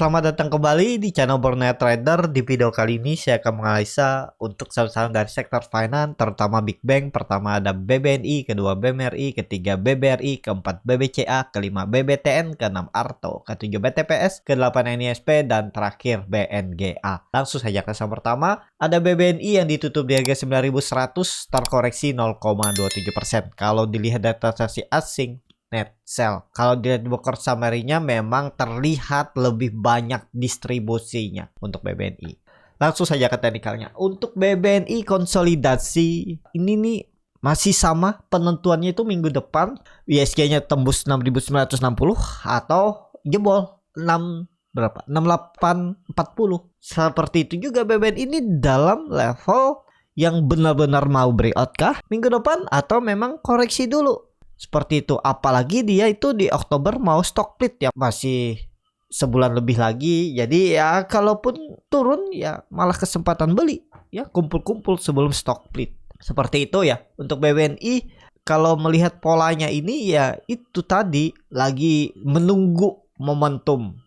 Selamat datang kembali di channel Borneo Trader. Di video kali ini saya akan menganalisa untuk saham-saham dari sektor finance, terutama Big Bank. Pertama ada BBNI, kedua BMRI, ketiga BBRI, keempat BBCA, kelima BBTN, keenam Arto, ketujuh BTPS, kedelapan NISP, dan terakhir BNGA. Langsung saja ke saham pertama. Ada BBNI yang ditutup di harga 9.100, terkoreksi 0,27%. Kalau dilihat data transaksi asing, net sell. Kalau dilihat broker summary-nya memang terlihat lebih banyak distribusinya untuk BBNI. Langsung saja ke teknikalnya. Untuk BBNI konsolidasi ini nih masih sama penentuannya itu minggu depan. ISG-nya tembus 6.960 atau jebol 6840. Seperti itu juga BBNI ini dalam level yang benar-benar mau breakout kah minggu depan atau memang koreksi dulu. Seperti itu, apalagi dia itu di Oktober mau stock split ya, masih sebulan lebih lagi. Jadi ya kalaupun turun ya malah kesempatan beli ya, kumpul-kumpul sebelum stock split. Seperti itu ya untuk BBNI. Kalau melihat polanya ini ya itu tadi lagi menunggu momentum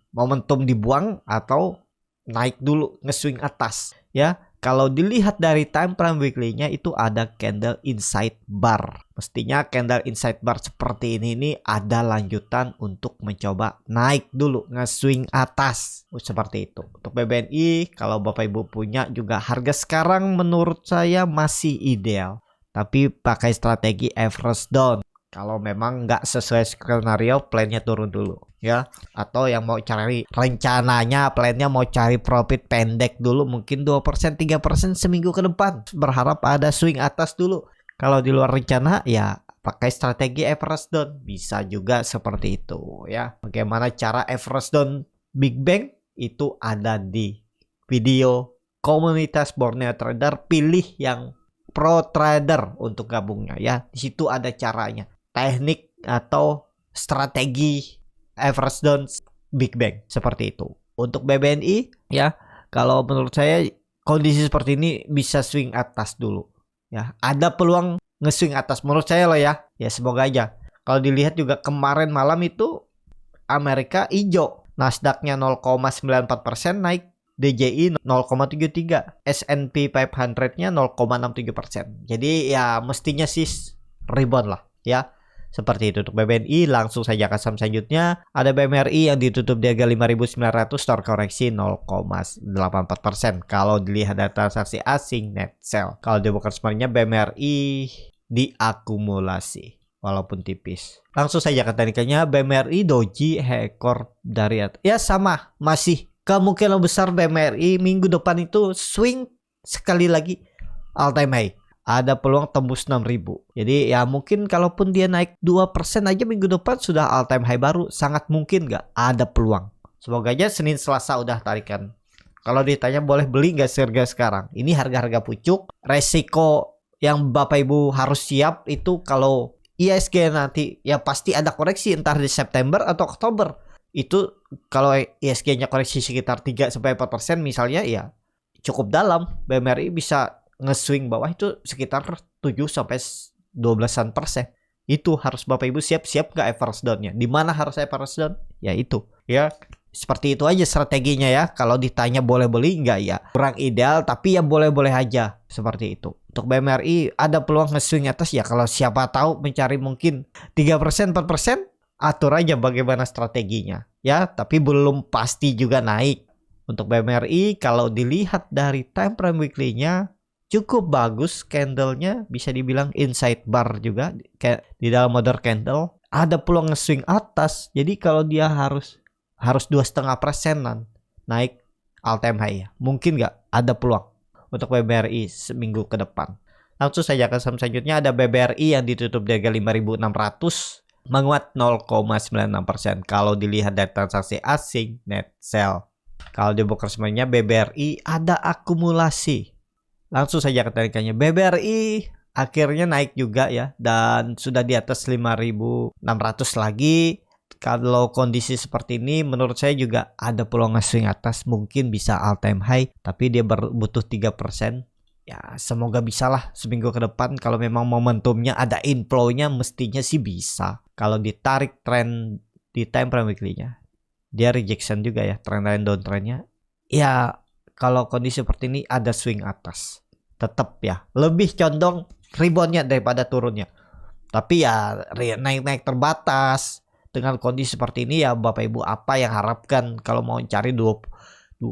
dibuang atau naik dulu nge-swing atas ya. Kalau dilihat dari time frame weekly-nya itu ada candle inside bar. Mestinya candle inside bar seperti ini ada lanjutan untuk mencoba naik dulu, nge-swing atas. Seperti itu. Untuk BBNI, kalau Bapak Ibu punya juga harga sekarang menurut saya masih ideal. Tapi pakai strategi average down. Kalau memang nggak sesuai skenario, plannya turun dulu ya. Atau yang mau cari rencananya, plannya mau cari profit pendek dulu, mungkin 2%, 3% seminggu ke depan. Berharap ada swing atas dulu. Kalau di luar rencana ya pakai strategi average down. Bisa juga seperti itu ya. Bagaimana cara average down Big Bang? Itu ada di video komunitas Borneo Trader. Pilih yang pro trader untuk gabungnya ya. Di situ ada caranya. Teknik atau strategi average down Big Bang seperti itu. Untuk BBNI ya, kalau menurut saya kondisi seperti ini bisa swing atas dulu ya. Ada peluang nge-swing atas menurut saya loh ya. Ya semoga aja. Kalau dilihat juga kemarin malam itu Amerika hijau, Nasdaq-nya 0,94% naik, DJI 0,73, S&P 500-nya 0,67%. Jadi ya mestinya sih rebound lah ya. Seperti itu untuk BBNI. Langsung saja ke saham selanjutnya. Ada BMRI yang ditutup di harga 5.900, terkoreksi 0,84%. Kalau dilihat data transaksi asing, net sell. Kalau di broker summary-nya BMRI diakumulasi walaupun tipis. Langsung saja ke teknikalnya. BMRI doji ekor dari atas. Ya sama, masih kemungkinan besar BMRI minggu depan itu swing sekali lagi all time high. Ada peluang tembus 6.000. Jadi ya mungkin kalaupun dia naik 2% aja minggu depan sudah all time high baru. Sangat mungkin nggak? Ada peluang. Semoga aja Senin Selasa udah tarikan. Kalau ditanya boleh beli nggak harga sekarang? Ini harga-harga pucuk. Resiko yang Bapak Ibu harus siap itu kalau ISG nanti ya pasti ada koreksi entah di September atau Oktober. Itu kalau ISG-nya koreksi sekitar 3-4% misalnya ya cukup dalam. BMRI bisa nge-swing bawah itu sekitar 7-12%. Itu harus Bapak Ibu siap-siap nggak average down-nya. Di mana harus average down? Ya itu. Ya seperti itu aja strateginya ya. Kalau ditanya boleh beli nggak ya. Kurang ideal tapi ya boleh-boleh aja. Seperti itu. Untuk BMRI ada peluang nge-swing atas ya. Kalau siapa tahu mencari mungkin 3%, 4%. Atur aja bagaimana strateginya. Ya tapi belum pasti juga naik. Untuk BMRI kalau dilihat dari time frame weekly-nya cukup bagus candlenya, bisa dibilang inside bar juga kayak di dalam modern candle. Ada peluang nge-swing atas. Jadi kalau dia harus 2,5%-an naik all time high ya. Mungkin nggak ada peluang untuk BBRI seminggu ke depan. Langsung saja ke saham selanjutnya. Ada BBRI yang ditutup di harga 5.600, menguat 0,96%. Kalau dilihat dari transaksi asing, net sell. Kalau di broker semuanya BBRI ada akumulasi. Langsung saja ke teknikalnya. BBRI akhirnya naik juga ya. Dan sudah di atas 5.600 lagi. Kalau kondisi seperti ini menurut saya juga ada peluang nge-swing atas. Mungkin bisa all time high. Tapi dia butuh 3%. Ya semoga bisa lah seminggu ke depan. Kalau memang momentumnya ada inflow-nya mestinya sih bisa. Kalau ditarik tren di time frame weekly-nya. dia rejection juga ya, trendline downtrendnya. Ya kalau kondisi seperti ini ada swing atas, tetap ya lebih condong reboundnya daripada turunnya. Tapi ya naik-naik terbatas. Dengan kondisi seperti ini ya Bapak Ibu, apa yang harapkan kalau mau cari 10-20%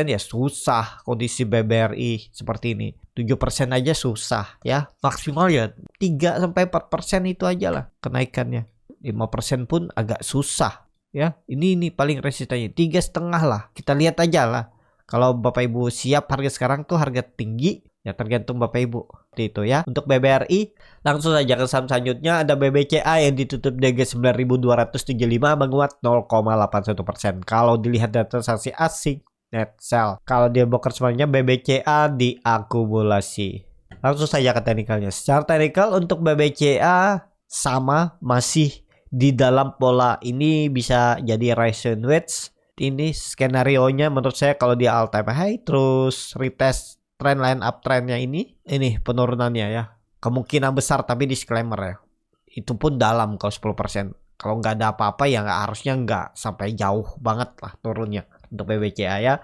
ya susah. Kondisi BBRI seperti ini 7% aja susah ya, maksimal ya 3-4% itu aja lah kenaikannya. 5% pun agak susah ya. Ini paling resistennya 3,5 lah, kita lihat aja lah. Kalau Bapak Ibu siap harga sekarang tuh harga tinggi ya, tergantung Bapak Ibu. Seperti itu ya. Untuk BBRI langsung saja ke saham selanjutnya, ada BBCA yang ditutup di harga 9.275 menguat 0,81%. Kalau dilihat data transaksi asing net sell, kalau dia broker semuanya BBCA diakumulasi. Langsung saja ke teknikalnya. Secara teknikal untuk BBCA sama, masih di dalam pola ini, bisa jadi rise and wedge. Ini skenario-nya menurut saya kalau dia all time high terus retest trendline uptrendnya ini penurunannya ya kemungkinan besar, tapi disclaimer ya, itu pun dalam kalau 10%. Kalau nggak ada apa-apa ya harusnya nggak sampai jauh banget lah turunnya untuk BBCA ya.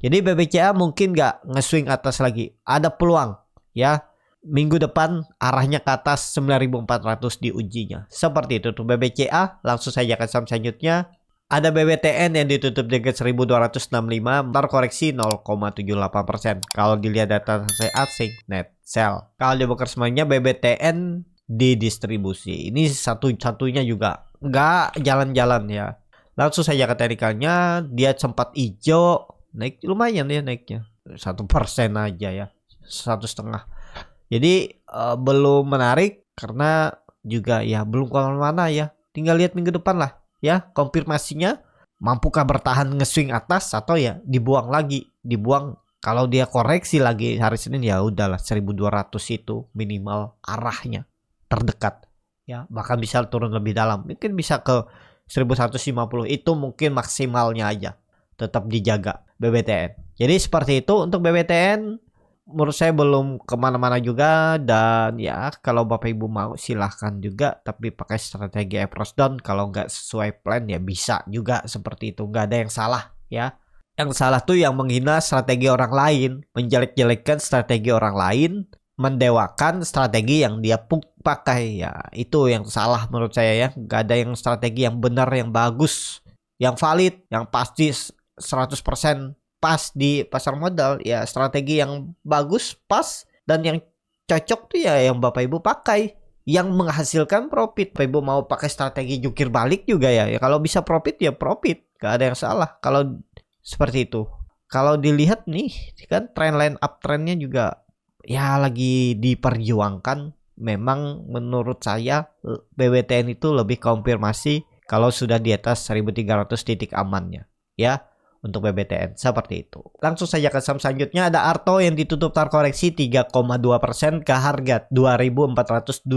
Jadi BBCA mungkin nggak nge-swing atas lagi, ada peluang ya minggu depan arahnya ke atas 9.400 di ujinya. Seperti itu tuh BBCA. Langsung saja ke saham selanjutnya. Ada BBTN yang ditutup di 1.265, terkoreksi 0,78%. Kalau dilihat data transaksi asing net sell. Kalau di broker semuanya BBTN didistribusi. Ini satu-satunya juga nggak jalan-jalan ya. Langsung saja ke teknikalnya, dia sempat hijau, naik lumayan ya naiknya 1% aja ya, 1,5. Jadi belum menarik karena juga ya belum kemana-mana ya. Tinggal lihat minggu depan lah ya, konfirmasinya mampukah bertahan nge-swing atas atau ya dibuang lagi. Dibuang kalau dia koreksi lagi hari Senin ya udahlah 1.200 itu minimal arahnya terdekat ya, bahkan bisa turun lebih dalam, mungkin bisa ke 1.150, itu mungkin maksimalnya aja, tetap dijaga BBTN. Jadi seperti itu untuk BBTN. Menurut saya belum kemana-mana juga, dan ya kalau Bapak Ibu mau silahkan juga, tapi pakai strategi approach down. Kalau nggak sesuai plan ya bisa juga seperti itu, nggak ada yang salah ya. Yang salah tuh yang menghina strategi orang lain, menjelek-jelekkan strategi orang lain, mendewakan strategi yang dia pakai ya, itu yang salah menurut saya ya. Nggak ada yang strategi yang benar, yang bagus, yang valid, yang pasti 100% pas di pasar modal ya. Strategi yang bagus, pas, dan yang cocok tuh ya yang Bapak Ibu pakai, yang menghasilkan profit. Bapak Ibu mau pakai strategi jukir balik juga ya, kalau bisa profit ya profit, gak ada yang salah kalau seperti itu. Kalau dilihat nih kan trendline uptrendnya juga ya lagi diperjuangkan. Memang menurut saya BBTN itu lebih konfirmasi kalau sudah di atas 1.300 titik amannya ya untuk BBTN, seperti itu. Langsung saja ke saham selanjutnya, ada Arto yang ditutup terkoreksi 3,2% ke harga 2.420.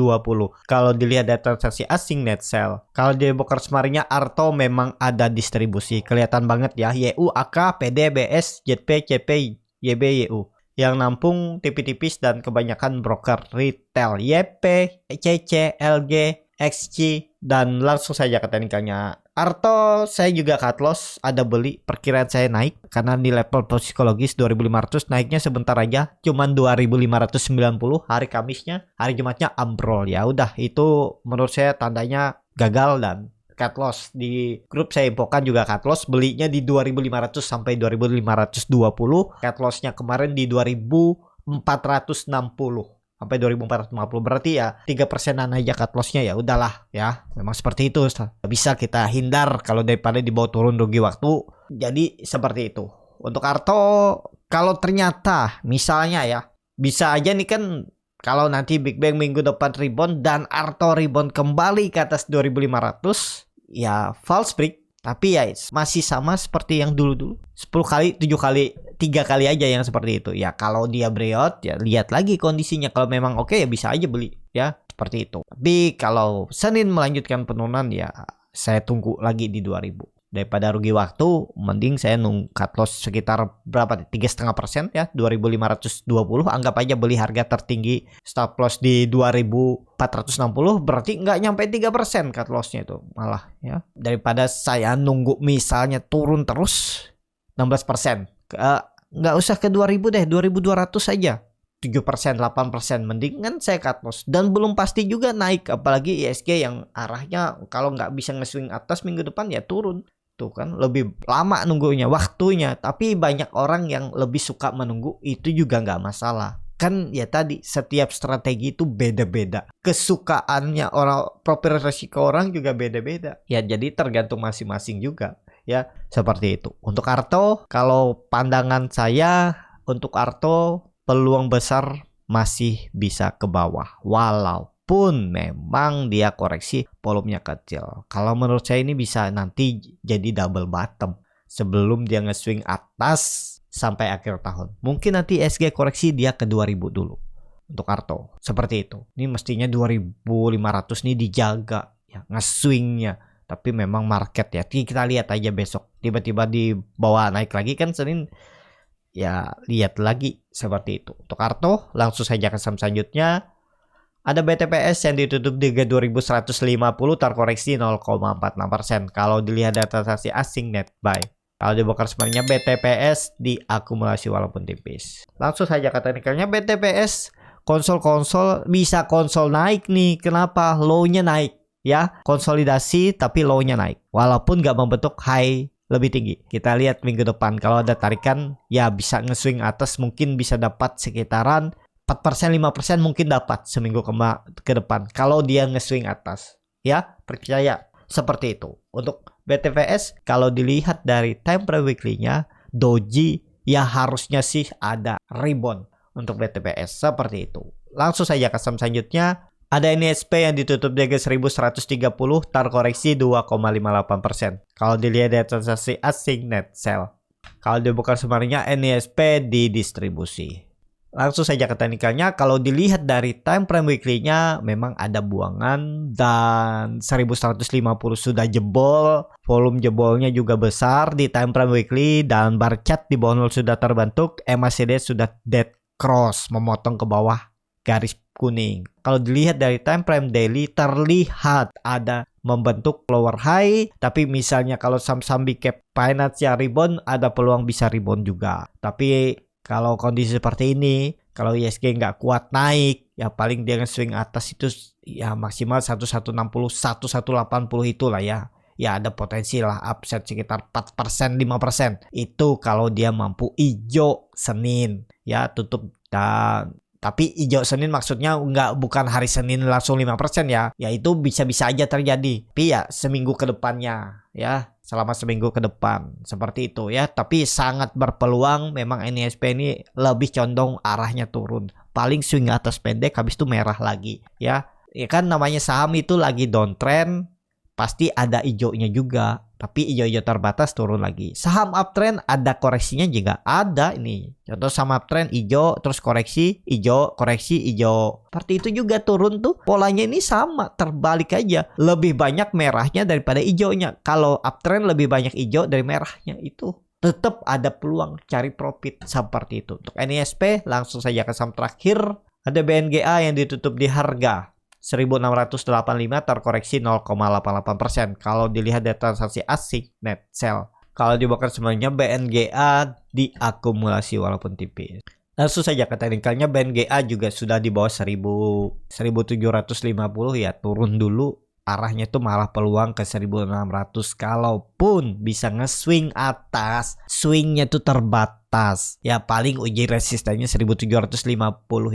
Kalau dilihat data transaksi asing net sell, kalau di broker semarinya Arto memang ada distribusi, kelihatan banget ya, YU, AK, PD, BS, JP, CP, YB, YU yang nampung tipis-tipis, dan kebanyakan broker retail YP, CC, LG, XC. Dan langsung saja ke teknikalnya. Arto saya juga cut loss, ada beli, perkiraan saya naik karena di level psikologis 2.500, naiknya sebentar aja cuman 2.590. Hari Kamisnya, hari Jumatnya ambrol. Ya udah, itu menurut saya tandanya gagal dan cut loss. Di grup saya infokan juga cut loss, belinya di 2.500 sampai 2.520. Cut lossnya kemarin di 2.460 sampai 2.450, berarti ya 3%an aja cut lossnya. Ya udahlah ya, memang seperti itu, bisa kita hindar kalau daripada dibawa turun rugi waktu. Jadi seperti itu untuk Arto. Kalau ternyata misalnya ya, bisa aja nih kan, kalau nanti Big Bang minggu depan rebound dan Arto rebound kembali ke atas 2.500 ya false break. Tapi ya masih sama seperti yang dulu-dulu, 10 kali, 7 kali, 3 kali aja yang seperti itu. Ya kalau dia breakout ya lihat lagi kondisinya, kalau memang oke ya bisa aja beli ya, seperti itu. Tapi kalau Senin melanjutkan penurunan ya saya tunggu lagi di 2.000. Daripada rugi waktu, mending saya cut loss sekitar berapa? 3,5% ya, 2.520. Anggap aja beli harga tertinggi, stop loss di 2.460, berarti nggak nyampe 3% cut lossnya itu malah ya. Daripada saya nunggu misalnya turun terus 16%, nggak usah ke 2.000 deh, 2.200 aja. 7%, 8%, mending kan saya cut loss. Dan belum pasti juga naik, apalagi ISG yang arahnya kalau nggak bisa nge-swing atas minggu depan ya turun. Tuh kan lebih lama nunggunya, waktunya. Tapi banyak orang yang lebih suka menunggu, itu juga nggak masalah. Kan ya tadi, setiap strategi itu beda-beda. Kesukaannya orang, profil resiko orang juga beda-beda. Ya jadi tergantung masing-masing juga. Ya seperti itu. Untuk Arto, kalau pandangan saya untuk Arto, peluang besar masih bisa ke bawah walaupun memang dia koreksi volumenya kecil. Kalau menurut saya ini bisa nanti jadi double bottom sebelum dia nge-swing atas sampai akhir tahun. Mungkin nanti SG koreksi dia ke 2000 dulu untuk Arto. Seperti itu. Ini mestinya 2500 nih dijaga ya nge-swingnya. Tapi memang market ya. Kita lihat aja besok. Tiba-tiba di bawah naik lagi kan Senin. Ya lihat lagi seperti itu. Untuk Arto langsung saja ke saham selanjutnya. Ada BTPS yang ditutup di 2150 terkoreksi 0,46%. Kalau dilihat data transaksi asing net buy. Kalau dibongkar sebenarnya BTPS diakumulasi walaupun tipis. Langsung saja ke teknikalnya BTPS konsol bisa konsol naik nih. Kenapa? Low-nya naik ya. Konsolidasi tapi low-nya naik. Walaupun nggak membentuk high lebih tinggi. Kita lihat minggu depan kalau ada tarikan ya bisa nge-swing atas, mungkin bisa dapat sekitaran 4%, 5% mungkin dapat seminggu ke depan kalau dia nge-swing atas. Ya, percaya seperti itu. Untuk BTPS kalau dilihat dari time frame weekly-nya, doji ya harusnya sih ada rebound untuk BTPS seperti itu. Langsung saja ke saham selanjutnya. Ada NISP yang ditutup di 1130 terkoreksi 2,58%. Kalau dilihat dari transaksi asing net sell. Kalau dibuka sebenarnya NISP didistribusi. Langsung saja ke teknikalnya. Kalau dilihat dari time frame weekly-nya memang ada buangan dan 1150 sudah jebol. Volume jebolnya juga besar di time frame weekly dan bar chart di bawah 0 sudah terbentuk. MACD sudah dead cross memotong ke bawah garis kuning. Kalau dilihat dari time frame daily terlihat ada membentuk lower high, tapi misalnya kalau saham-saham big cap finance yang rebound ada peluang bisa rebound juga. Tapi kalau kondisi seperti ini, kalau ISG nggak kuat naik, ya paling dia nge-swing atas itu ya maksimal 1160, 1180 itulah ya. Ya ada potensi lah upside sekitar 4%, 5%. Itu kalau dia mampu hijau Senin ya tutup dan tapi hijau Senin maksudnya bukan hari Senin langsung 5% ya. Ya itu bisa-bisa aja terjadi. Tapi ya seminggu ke depannya ya. Selama seminggu ke depan. Seperti itu ya. Tapi sangat berpeluang memang NISP ini lebih condong arahnya turun. Paling swing atas pendek habis itu merah lagi ya. Ya kan namanya saham itu lagi downtrend. Pasti ada hijaunya juga. Tapi hijau-hijau terbatas turun lagi. Saham uptrend ada koreksinya juga. Ada ini. Contoh saham uptrend hijau terus koreksi hijau. Seperti itu juga turun tuh. Polanya ini sama. Terbalik aja. Lebih banyak merahnya daripada hijaunya. Kalau uptrend lebih banyak hijau dari merahnya. Itu tetap ada peluang cari profit seperti itu. Untuk NISP langsung saja ke saham terakhir. Ada BNGA yang ditutup di harga 1685 terkoreksi 0,88%. Kalau dilihat dari transaksi asing net sell. Kalau dibongkar sebenarnya BNGA diakumulasi walaupun tipis. Langsung saja ke teknikalnya BNGA juga sudah di bawah 1750 ya turun dulu. Arahnya itu malah peluang ke 1600. Kalaupun bisa nge-swing atas, swingnya itu terbatas. Ya paling uji resistannya 1750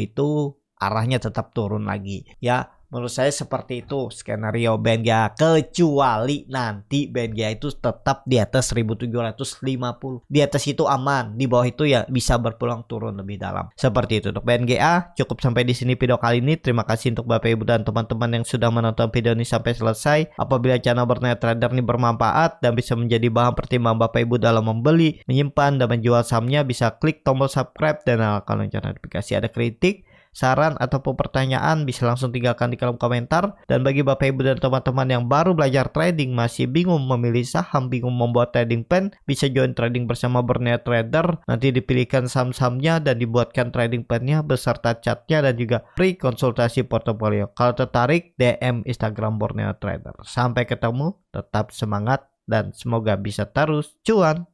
itu arahnya tetap turun lagi. Ya menurut saya seperti itu skenario BNGA, kecuali nanti BNGA itu tetap di atas 1750. Di atas itu aman, di bawah itu ya bisa berpeluang turun lebih dalam. Seperti itu untuk BNGA. Cukup sampai di sini video kali ini. Terima kasih untuk Bapak Ibu dan teman-teman yang sudah menonton video ini sampai selesai. Apabila channel Berniat Trader ini bermanfaat dan bisa menjadi bahan pertimbangan Bapak Ibu dalam membeli, menyimpan dan menjual sahamnya, bisa klik tombol subscribe dan nyalakan lonceng notifikasi. Ada kritik saran ataupun pertanyaan bisa langsung tinggalkan di kolom komentar. Dan bagi Bapak Ibu dan teman-teman yang baru belajar trading, masih bingung memilih saham, bingung membuat trading plan, bisa join trading bersama Borneo Trader. Nanti dipilihkan saham-sahamnya dan dibuatkan trading plan-nya beserta chatnya dan juga free konsultasi portofolio. Kalau tertarik, DM Instagram Borneo Trader. Sampai ketemu, tetap semangat dan semoga bisa terus cuan.